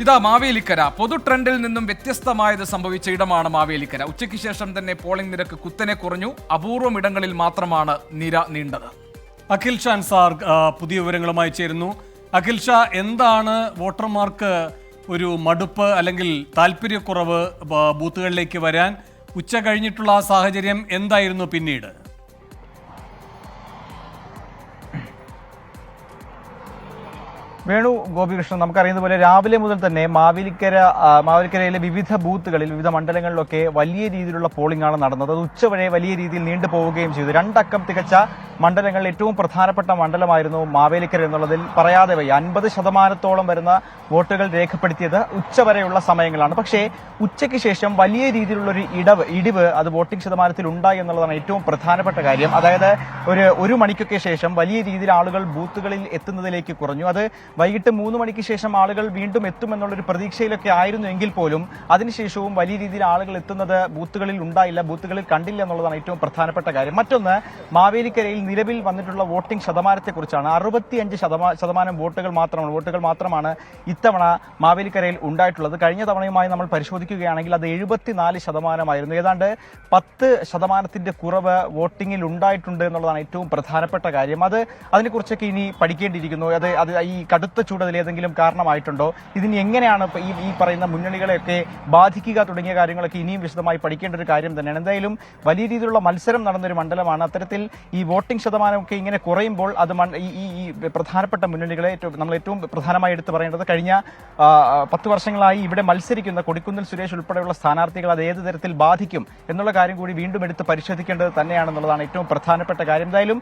ഇതാ മാവേലിക്കര. പൊതു ട്രെൻഡിൽ നിന്നും വ്യത്യസ്തമായത് സംഭവിച്ച ഇടമാണ് മാവേലിക്കര. ഉച്ചയ്ക്ക് ശേഷം തന്നെ പോളിംഗ് നിരക്ക് കുത്തനെ കുറഞ്ഞു. അപൂർവം ഇടങ്ങളിൽ മാത്രമാണ് നിര നീണ്ടത്. അഖിൽ ഷാൻ സാർ പുതിയ വിവരങ്ങളുമായി ചേരുന്നു. അഖിൽ ഷാ, എന്താണ് വോട്ടർമാർക്ക് ഒരു മടുപ്പ് അല്ലെങ്കിൽ താല്പര്യക്കുറവ് ബൂത്തുകളിലേക്ക് വരാൻ? ഉച്ച കഴിഞ്ഞിട്ടുള്ള ആ സാഹചര്യം എന്തായിരുന്നു പിന്നീട്? വേണു ഗോപികൃഷ്ണൻ, നമുക്കറിയുന്ന പോലെ രാവിലെ മുതൽ തന്നെ മാവേലിക്കരയിലെ വിവിധ ബൂത്തുകളിൽ, വിവിധ മണ്ഡലങ്ങളിലൊക്കെ വലിയ രീതിയിലുള്ള പോളിംഗ് ആണ് നടന്നത്. അത് ഉച്ചവരെ വലിയ രീതിയിൽ നീണ്ടു പോവുകയും ചെയ്തു. 2 അക്കം തികച്ച മണ്ഡലങ്ങളിൽ ഏറ്റവും പ്രധാനപ്പെട്ട മണ്ഡലമായിരുന്നു മാവേലിക്കര എന്നുള്ളതിൽ പറയാതെ വയ്യ. 50% വരുന്ന വോട്ടുകൾ രേഖപ്പെടുത്തിയത് ഉച്ചവരെയുള്ള സമയങ്ങളാണ്. പക്ഷേ ഉച്ചയ്ക്ക് ശേഷം വലിയ രീതിയിലുള്ളൊരു ഇടിവ് അത് വോട്ടിംഗ് ശതമാനത്തിൽ ഉണ്ടായി എന്നുള്ളതാണ് ഏറ്റവും പ്രധാനപ്പെട്ട കാര്യം. അതായത് ഒരു മണിക്കൊക്കെ ശേഷം വലിയ രീതിയിൽ ആളുകൾ ബൂത്തുകളിൽ എത്തുന്നതിലേക്ക് കുറഞ്ഞു. അത് വൈകിട്ട് 3 മണിക്ക് ശേഷം ആളുകൾ വീണ്ടും എത്തുമെന്നുള്ളൊരു പ്രതീക്ഷയിലൊക്കെ ആയിരുന്നു എങ്കിൽ പോലും അതിനുശേഷവും വലിയ രീതിയിൽ ആളുകൾ എത്തുന്നത് ബൂത്തുകളിൽ ഉണ്ടായില്ല, ബൂത്തുകളിൽ കണ്ടില്ല എന്നുള്ളതാണ് ഏറ്റവും പ്രധാനപ്പെട്ട കാര്യം. മറ്റൊന്ന്, മാവേലിക്കരയിൽ നിലവിൽ വന്നിട്ടുള്ള വോട്ടിംഗ് ശതമാനത്തെക്കുറിച്ചാണ്. 65% വോട്ടുകൾ മാത്രമാണ് ഇത്തവണ മാവേലിക്കരയിൽ ഉണ്ടായിട്ടുള്ളത്. കഴിഞ്ഞ തവണയുമായി നമ്മൾ പരിശോധിക്കുകയാണെങ്കിൽ അത് 74%. ഏതാണ്ട് 10% കുറവ് വോട്ടിംഗിൽ ഉണ്ടായിട്ടുണ്ട് എന്നുള്ളതാണ് ഏറ്റവും പ്രധാനപ്പെട്ട കാര്യം. അതിനെക്കുറിച്ചൊക്കെ ഇനി പഠിക്കേണ്ടിയിരിക്കുന്നു. അത് ഈ കടുത്ത ചൂട് അതിലേതെങ്കിലും കാരണമായിട്ടുണ്ടോ? ഇതിന് എങ്ങനെയാണ് ഈ പറയുന്ന മുന്നണികളെയൊക്കെ ബാധിക്കുക തുടങ്ങിയ കാര്യങ്ങളൊക്കെ ഇനിയും വിശദമായി പഠിക്കേണ്ട ഒരു കാര്യം തന്നെയാണ്. എന്തായാലും വലിയ രീതിയിലുള്ള മത്സരം നടന്നൊരു മണ്ഡലമാണ്. അത്തരത്തിൽ ഈ വോട്ടിംഗ് ശതമാനമൊക്കെ ഇങ്ങനെ കുറയുമ്പോൾ അത് ഈ പ്രധാനപ്പെട്ട മുന്നണികളെ നമ്മൾ ഏറ്റവും പ്രധാനമായി എടുത്തു പറയേണ്ടത് കഴിഞ്ഞ 10 വർഷങ്ങളായി ഇവിടെ മത്സരിക്കുന്ന കൊടിക്കുന്നിൽ സുരേഷ് ഉൾപ്പെടെയുള്ള സ്ഥാനാർത്ഥികൾ അത് ഏത് തരത്തിൽ ബാധിക്കും എന്നുള്ള കാര്യം കൂടി വീണ്ടും എടുത്ത് പരിശോധിക്കേണ്ടത് തന്നെയാണെന്നുള്ളതാണ് ഏറ്റവും പ്രധാനപ്പെട്ട കാര്യം. എന്തായാലും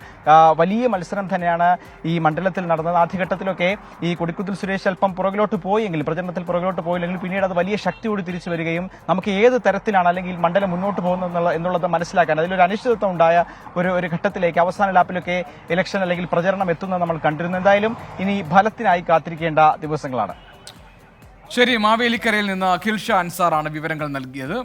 വലിയ മത്സരം തന്നെയാണ് ഈ മണ്ഡലത്തിൽ നടന്നത്. ആദ്യഘട്ടത്തിലൊക്കെ ഈ കൊടിക്കുന്നിൽ സുരേഷ് അല്പം പ്രചരണത്തിൽ പുറകിലോട്ട് പോയില്ലെങ്കിൽ പിന്നീട് അത് വലിയ ശക്തിയോട് തിരിച്ചു വരികയും നമുക്ക് ഏത് തരത്തിലാണ് അല്ലെങ്കിൽ മണ്ഡലം മുന്നോട്ട് പോകുന്നത് എന്നുള്ളത് മനസ്സിലാക്കാൻ അതിലൊരു അനിശ്ചിതത്വം ഉണ്ടായ ഒരു ഘട്ടത്തിലേക്ക് അവസാന ലാപ്പിലൊക്കെ ഇലക്ഷൻ അല്ലെങ്കിൽ പ്രചരണം എത്തുന്നത് നമ്മൾ കണ്ടിരുന്നു. എന്തായാലും ഇനി ഫലത്തിനായി കാത്തിരിക്കേണ്ട ദിവസങ്ങളാണ്. ശരി, മാവേലിക്കരയിൽ നിന്ന് അഖിൽ ഷാ അൻസാറാണ് വിവരങ്ങൾ നൽകിയത്.